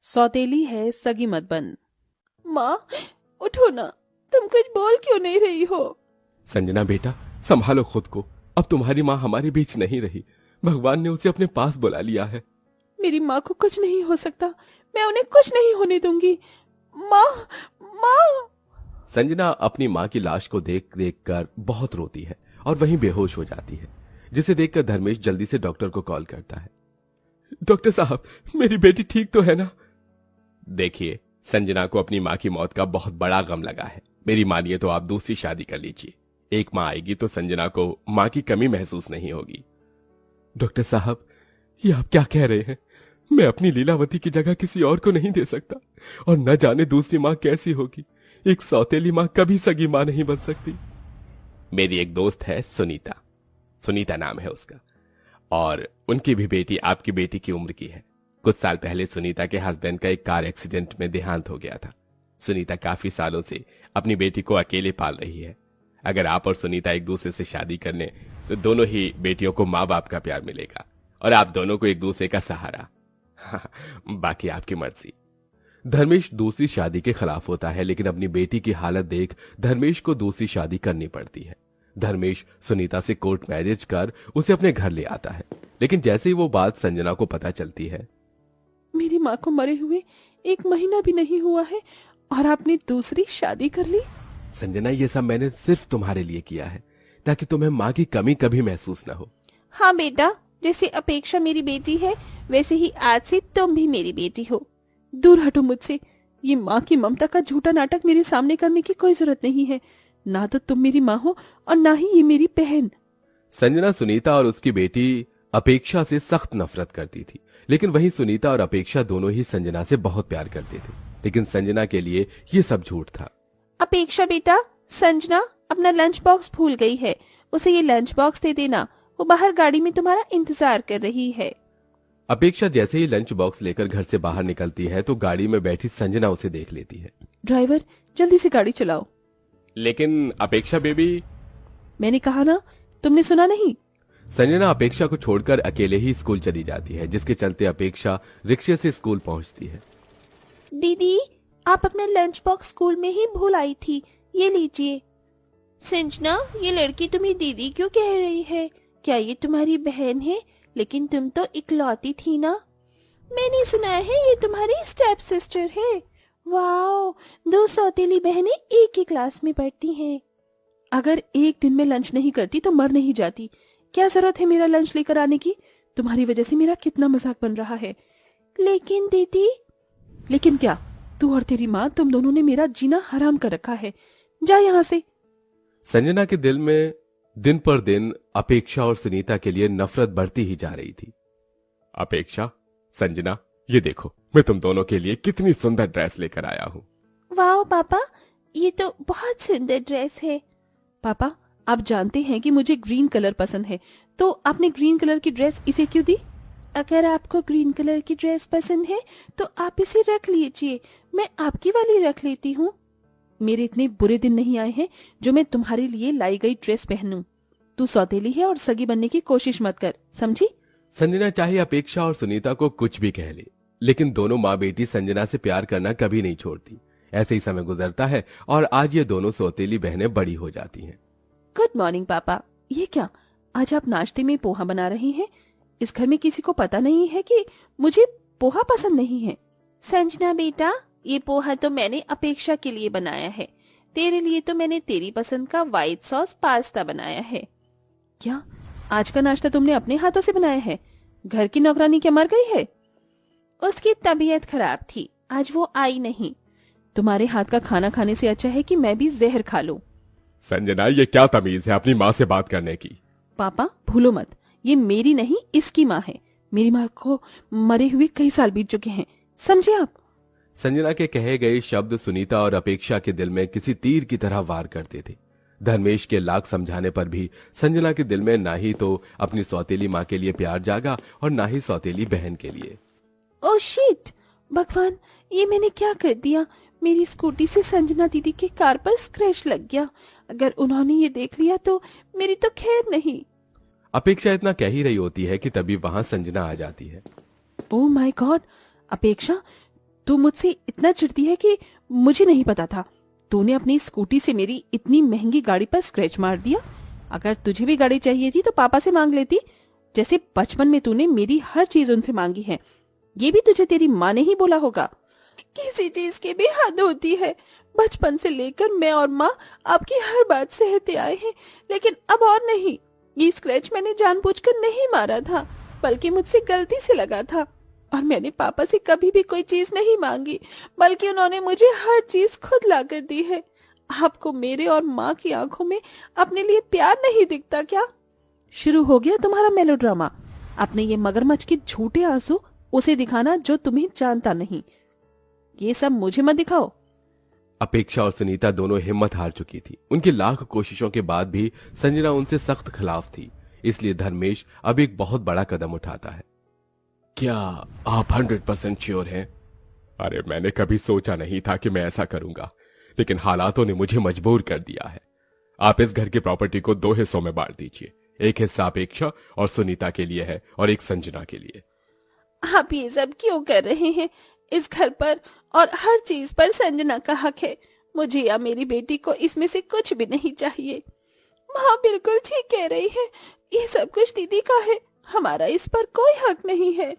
सौतेली है सगी मत बन। माँ, उठो ना। तुम कुछ बोल क्यों नहीं रही हो? संजना बेटा, संभालो खुद को। अब तुम्हारी माँ हमारे बीच नहीं रही। भगवान ने उसे अपने पास बुला लिया है। मेरी माँ को कुछ नहीं हो सकता। मैं उन्हें कुछ नहीं होने दूंगी। माँ, माँ। संजना अपनी माँ की लाश को देख देख कर बहुत रोती है और वहीं बेहोश हो जाती है, जिसे देखकर धर्मेश जल्दी से डॉक्टर को कॉल करता है। डॉक्टर साहब, मेरी बेटी ठीक तो है ना? देखिए, संजना को अपनी माँ की मौत का बहुत बड़ा गम लगा है। मेरी मानिए तो आप दूसरी शादी कर लीजिए। एक माँ आएगी तो संजना को माँ की कमी महसूस नहीं होगी। डॉक्टर साहब, ये आप क्या कह रहे हैं? मैं अपनी लीलावती की जगह किसी और को नहीं दे सकता, और न जाने दूसरी माँ कैसी होगी। एक सौतेली माँ कभी सगी माँ नहीं बन सकती। मेरी एक दोस्त है सुनीता, सुनीता नाम है उसका, और उनकी भी बेटी आपकी बेटी की उम्र की है। कुछ साल पहले सुनीता के हस्बैंड का एक कार एक्सीडेंट में देहांत हो गया था। सुनीता काफी सालों से अपनी बेटी को अकेले पाल रही है। अगर आप और सुनीता एक दूसरे से शादी कर लें तो दोनों ही बेटियों को माँ बाप का प्यार मिलेगा और आप दोनों को एक दूसरे का सहारा। बाकी आपकी मर्जी। धर्मेश दूसरी शादी के खिलाफ होता है, लेकिन अपनी बेटी की हालत देख धर्मेश को दूसरी शादी करनी पड़ती है। धर्मेश सुनीता से कोर्ट मैरिज कर उसे अपने घर ले आता है, लेकिन जैसे ही वो बात संजना को पता चलती है। मेरी माँ को मरे हुए 1 महीना भी नहीं हुआ है और आपने दूसरी शादी कर ली? संजना, ये सब मैंने सिर्फ तुम्हारे लिए किया है, ताकि तुम्हें माँ की कमी कभी महसूस न हो। हाँ बेटा, जैसे अपेक्षा मेरी बेटी है वैसे ही आज से तुम भी मेरी बेटी हो। दूर हटो मुझसे। ये माँ की ममता का झूठा नाटक मेरे सामने करने की कोई जरूरत नहीं है। ना तो तुम मेरी माँ हो और ना ही ये मेरी बहन। संजना सुनीता और उसकी बेटी अपेक्षा से सख्त नफरत करती थी, लेकिन वहीं सुनीता और अपेक्षा दोनों ही संजना से बहुत प्यार करते थे। लेकिन संजना के लिए ये सब झूठ था। अपेक्षा बेटा, संजना अपना लंच बॉक्स भूल गई है। उसे ये लंच बॉक्स दे देना। वो बाहर गाड़ी में तुम्हारा इंतजार कर रही है। अपेक्षा जैसे ही लंच बॉक्स लेकर घर से बाहर निकलती है तो गाड़ी में बैठी संजना उसे देख लेती है। ड्राइवर, जल्दी से गाड़ी चलाओ। लेकिन अपेक्षा बेबी। मैंने कहा ना, तुमने सुना नहीं? संजना अपेक्षा को छोड़कर अकेले ही स्कूल चली जाती है, जिसके चलते अपेक्षा रिक्शे से स्कूल पहुंचती है। दीदी, आप अपना लंच बॉक्स स्कूल में ही भूल आई थी, ये लीजिए। संजना, ये लड़की तुम्हें दीदी क्यों कह रही है? क्या ये तुम्हारी बहन है? लेकिन तुम तो इकलौती थी ना। मैंने सुना है ये तुम्हारी स्टेप सिस्टर है। वाओ, 2 सौतेली बहनें एक ही क्लास में पढ़ती हैं। अगर एक दिन में लंच नहीं करती तो मर नहीं जाती। क्या जरूरत है मेरा लंच लेकर आने की? तुम्हारी वजह से मेरा कितना मजाक बन रहा है। लेकिन दीदी। लेकिन क्या? तू और तेरी माँ, तुम दोनों ने मेरा जीना हराम कर रखा है। जा यहाँ से। संजना के दिल में दिन पर दिन अपेक्षा और सुनीता के लिए नफरत बढ़ती ही जा रही थी। अपेक्षा, संजना, ये देखो मैं तुम दोनों के लिए कितनी सुंदर ड्रेस लेकर आया हूँ। वाह पापा, ये तो बहुत सुंदर ड्रेस है। पापा, आप जानते हैं कि मुझे ग्रीन कलर पसंद है, तो आपने ग्रीन कलर की ड्रेस इसे क्यों दी? अगर आपको ग्रीन कलर की ड्रेस पसंद है तो आप इसे रख लीजिए, मैं आपकी वाली रख लेती हूँ। मेरे इतने बुरे दिन नहीं आए हैं जो मैं तुम्हारे लिए लाई गई ड्रेस पहनूं। तू सौतेली है और सगी बनने की कोशिश मत कर, समझी? संजना चाहे अपेक्षा और सुनीता को कुछ भी कह ले, लेकिन दोनों माँ बेटी संजना से प्यार करना कभी नहीं छोड़ती। ऐसे ही समय गुजरता है और आज ये दोनों सौतेली बहनें बड़ी हो जाती हैं। गुड मॉर्निंग पापा। ये क्या, आज आप नाश्ते में पोहा बना रही हैं? इस घर में किसी को पता नहीं है कि मुझे पोहा पसंद नहीं है। संजना बेटा, ये पोहा तो मैंने अपेक्षा के लिए बनाया है। तेरे लिए तो मैंने तेरी पसंद का व्हाइट सॉस पास्ता बनाया है। क्या आज का नाश्ता तुमने अपने हाथों से बनाया है? घर की नौकरानी क्या मर गई है? उसकी तबीयत खराब थी, आज वो आई नहीं। तुम्हारे हाथ का खाना खाने से अच्छा है कि मैं भी जहर खा लूं। संजना, ये क्या तमीज है अपनी माँ से बात करने की? पापा भूलो मत, ये मेरी नहीं इसकी माँ है। मेरी माँ को मरे हुए कई साल बीत चुके हैं, समझे आप? संजना के कहे गए शब्द सुनीता और अपेक्षा के दिल में किसी तीर की तरह वार करते थे। धर्मेश के लाख समझाने पर भी संजना के दिल में ना ही तो अपनी सौतेली माँ के लिए प्यार जागा और ना ही सौतेली बहन के लिए। ओह शिट, भगवान, ये मैंने क्या कर दिया? मेरी स्कूटी से संजना दीदी के कार पर स्क्रैच लग गया। अगर उन्होंने ये देख लिया तो मेरी तो खैर नहीं। अपेक्षा इतना कह ही रही होती है कि तभी वहां संजना आ जाती है। ओह माय गॉड, अपेक्षा, तू मुझसे इतना चिढ़ती है कि मुझे नहीं पता था। तूने अपनी स्कूटी से मेरी इतनी महंगी गाड़ी पर स्क्रैच मार दिया। अगर तुझे भी गाड़ी चाहिए थी तो पापा से मांग लेती, जैसे बचपन में तूने मेरी हर चीज उनसे मांगी है। ये भी तुझे तेरी माँ ने ही बोला होगा। किसी चीज की भी हद होती है। बचपन से लेकर मैं और माँ आपकी हर बात सहते आए हैं, लेकिन अब और नहीं। ये स्क्रैच मैंने जानबूझकर नहीं मारा था, बल्कि मुझसे गलती से लगा था। और मैंने पापा से कभी भी कोई चीज नहीं मांगी, बल्कि उन्होंने मुझे हर चीज खुद ला कर दी है। आपको मेरे और माँ की आंखों में अपने लिए प्यार नहीं दिखता क्या? शुरू हो गया तुम्हारा मेलोड्रामा। अपने ये मगरमच्छ के झूठे आंसू उसे दिखाना जो तुम्हें जानता नहीं। ये सब मुझे मत दिखाओ। अपेक्षा और सुनीता दोनों हिम्मत हार चुकी थी। उनकी लाख कोशिशों के बाद भी संजना उनसे सख्त खिलाफ थी। इसलिए धर्मेश अब एक बहुत बड़ा कदम उठाता है। क्या आप 100% श्योर हैं? अरे मैंने कभी सोचा नहीं था कि मैं ऐसा करूंगा, लेकिन हालातों ने मुझे मजबूर कर दिया है। आप इस घर की प्रॉपर्टी को 2 हिस्सों में बांट दीजिए। एक हिस्सा अपेक्षा और सुनीता के लिए है और एक संजना के लिए। आप ये सब क्यों कर रहे हैं? इस घर पर और हर चीज पर संजना का हक है। मुझे या मेरी बेटी को इसमें से कुछ भी नहीं चाहिए। माँ बिल्कुल ठीक कह रही है। ये सब कुछ दीदी का है, हमारा इस पर कोई हक नहीं है।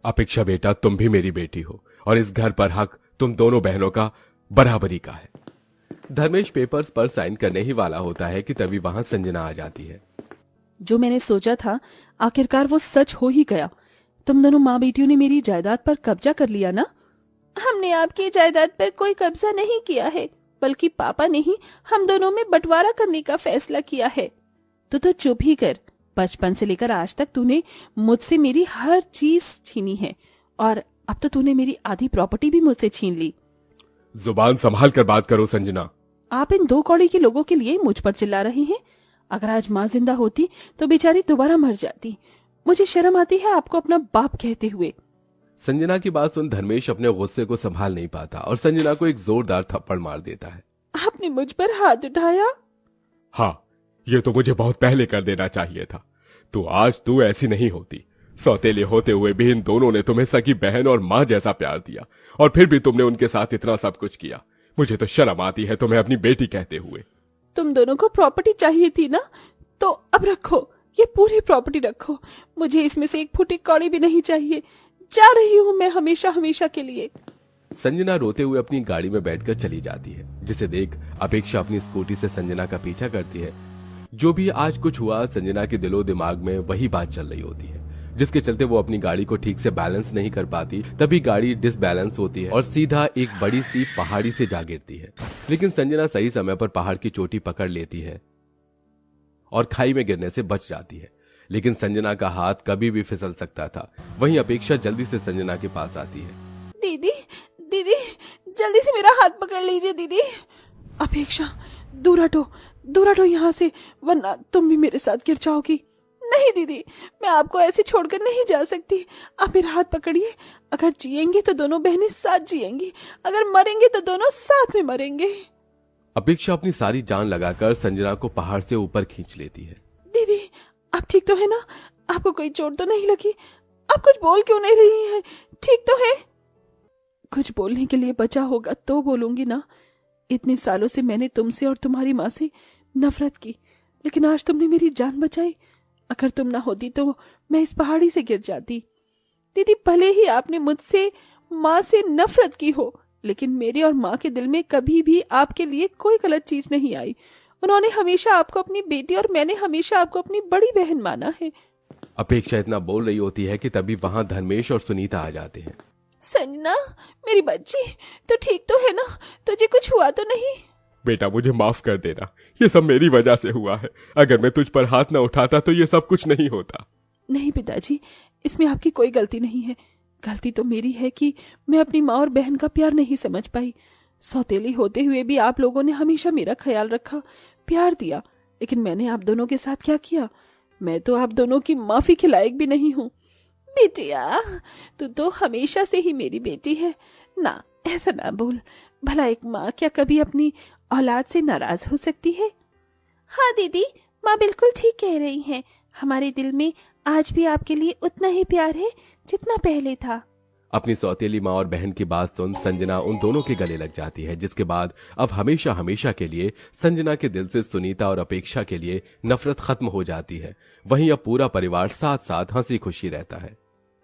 अपेक्षा बेटा, तुम भी मेरी बेटी हो और इस घर पर हक तुम दोनों बहनों का बराबरी का है। धर्मेश पेपर्स पर साइन करने ही वाला होता है कि तभी वहां संजना आ जाती है। जो मैंने सोचा था आखिरकार वो सच हो ही गया। तुम दोनों माँ बेटियों ने मेरी जायदाद पर कब्जा कर लिया ना? हमने आपकी जायदाद पर कोई कब्जा नहीं किया है, बल्कि पापा ने ही हम दोनों में बंटवारा करने का फैसला किया है। तो चुप ही कर। बचपन से लेकर आज तक तूने मुझसे मेरी हर चीज छीनी है और अब तो तूने मेरी आधी प्रॉपर्टी भी मुझसे छीन ली। जुबान संभाल कर बात करो संजना। आप इन 2 कौड़ी के लोगों के लिए मुझ पर चिल्ला रहे हैं। अगर आज माँ जिंदा होती तो बेचारी दोबारा मर जाती। मुझे शर्म आती है आपको अपना बाप कहते हुए। संजना की बात सुन धर्मेश अपने गुस्से को संभाल नहीं पाता और संजना को एक जोरदार थप्पड़ मार देता है। आपने मुझ पर हाथ उठाया? हाँ, ये तो मुझे बहुत पहले कर देना चाहिए था। तो आज तू ऐसी नहीं होती। सौतेले होते हुए भी इन दोनों ने तुम्हें सगी बहन और माँ जैसा प्यार दिया और फिर भी तुमने उनके साथ इतना सब कुछ किया। मुझे तो शर्म आती है तुम्हें अपनी बेटी कहते हुए। तुम दोनों को प्रॉपर्टी चाहिए थी ना, तो अब रखो, ये पूरी प्रॉपर्टी रखो। मुझे इसमें से एक फुटी कौड़ी भी नहीं चाहिए। जा रही हूँ मैं हमेशा हमेशा के लिए। संजना रोते हुए अपनी गाड़ी में बैठकर चली जाती है, जिसे देख अपेक्षा अपनी स्कूटी से संजना का पीछा करती है। जो भी आज कुछ हुआ, संजना के दिलो दिमाग में वही बात चल रही होती है, जिसके चलते वो अपनी गाड़ी को ठीक से बैलेंस नहीं कर पाती। तभी गाड़ी डिसबैलेंस होती है और सीधा एक बड़ी सी पहाड़ी से जा गिरती है। लेकिन संजना सही समय पर पहाड़ की चोटी पकड़ लेती है और खाई में गिरने से बच जाती है। लेकिन संजना का हाथ कभी भी फिसल सकता था। वहीं अपेक्षा जल्दी से संजना के पास आती है। दीदी, दीदी, जल्दी से मेरा हाथ पकड़ लीजिए दीदी। अपेक्षा, दूर हटो यहाँ से, वरना तुम भी मेरे साथ गिर जाओगी। नहीं दीदी, मैं आपको ऐसे छोड़कर नहीं जा सकती। आप मेरा हाथ पकड़िए। अगर जिएंगे तो दोनों बहनें साथ जिएंगी, अगर मरेंगे तो दोनों साथ में मरेंगे। अपेक्षा अपनी सारी जान लगाकर संजना को पहाड़ से ऊपर खींच लेती है। दीदी, आप ठीक तो है ना? आपको कोई चोट तो नहीं लगी? आप कुछ बोल क्यों नहीं रही हैं? ठीक तो है? कुछ बोलने के लिए बचा होगा तो बोलूंगी ना। इतने सालों से मैंने तुमसे और तुम्हारी माँ से नफरत की, लेकिन आज तुमने मेरी जान बचाई। अगर तुम ना होती तो मैं इस पहाड़ी से गिर जाती। दीदी, भले ही आपने मुझसे माँ से नफरत की हो, लेकिन मेरे और माँ के दिल में कभी भी आपके लिए कोई गलत चीज नहीं आई। उन्होंने हमेशा आपको अपनी बेटी और मैंने हमेशा आपको अपनी बड़ी बहन माना है। अपेक्षा इतना बोल रही होती है कि तभी वहां धर्मेश और सुनीता आ जाते हैं। संजना, मेरी बच्ची, तो ठीक तो है ना? तुझे कुछ हुआ तो नहीं? बेटा, मुझे माफ कर देना। ये सब मेरी वजह से हुआ है। अगर मैं तुझ पर हाथ न उठाता तो ये सब कुछ नहीं होता। नहीं पिताजी, इसमें आपकी कोई गलती नहीं है। गलती तो मेरी है कि मैं अपनी माँ और बहन का प्यार नहीं समझ पाई। सौतेली होते हुए भी आप लोगों ने हमेशा मेरा ख्याल रखा, प्यार दिया, लेकिन मैंने आप दोनों के साथ क्या किया? मैं तो आप दोनों की माफी के लायक भी नहीं हूँ। बेटिया, तू तो हमेशा से ही मेरी बेटी है ना, ऐसा ना बोल। भला एक माँ क्या कभी अपनी औलाद से नाराज हो सकती है? हाँ दीदी, माँ बिल्कुल ठीक कह रही हैं। हमारे दिल में आज भी आपके लिए उतना ही प्यार है जितना पहले था। अपनी सौतेली माँ और बहन की बात सुन संजना उन दोनों के गले लग जाती है, जिसके बाद अब हमेशा हमेशा के लिए संजना के दिल से सुनीता और अपेक्षा के लिए नफरत खत्म हो जाती है। वहीं अब पूरा परिवार साथ साथ हंसी खुशी रहता है।